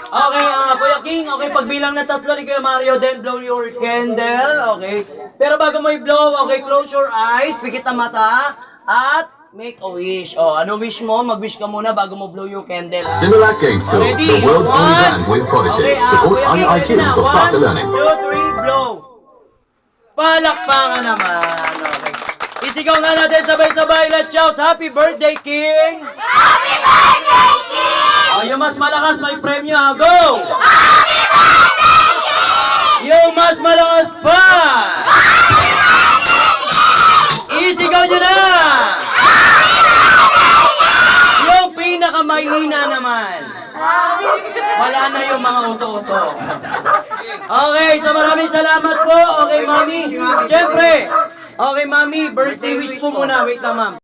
Okay, Kuya King, okay, pagbilang na 3 ni Kuya Mario, then blow your candle, okay. Pero bago mo i-blow, okay, close your eyes, pikit ang mata, at make a wish. Oh, ano wish mo? Mag-wish ka muna bago mo blow your candle. Similac Game School, Ready? the world's only One. brand with Prodigy, Okay, supports Kuya King, IIQ ready na. for faster 1, learning. 2, 3, blow. Palakpakan naman, okay. Isigaw nga natin sabay-sabay, let's shout, Happy Birthday, King! Happy birthday, King! Oh, yung mas malakas may premyo, ha? Go! Happy birthday, King! Yung mas malakas pa! Isigaw nyo na! Yung pinakamahina naman. Wala na yung mga uto-uto. Okay, so maraming salamat po. Okay, Mami. Siyempre, okay, Mami, birthday wish po muna. Wait lang, Ma'am.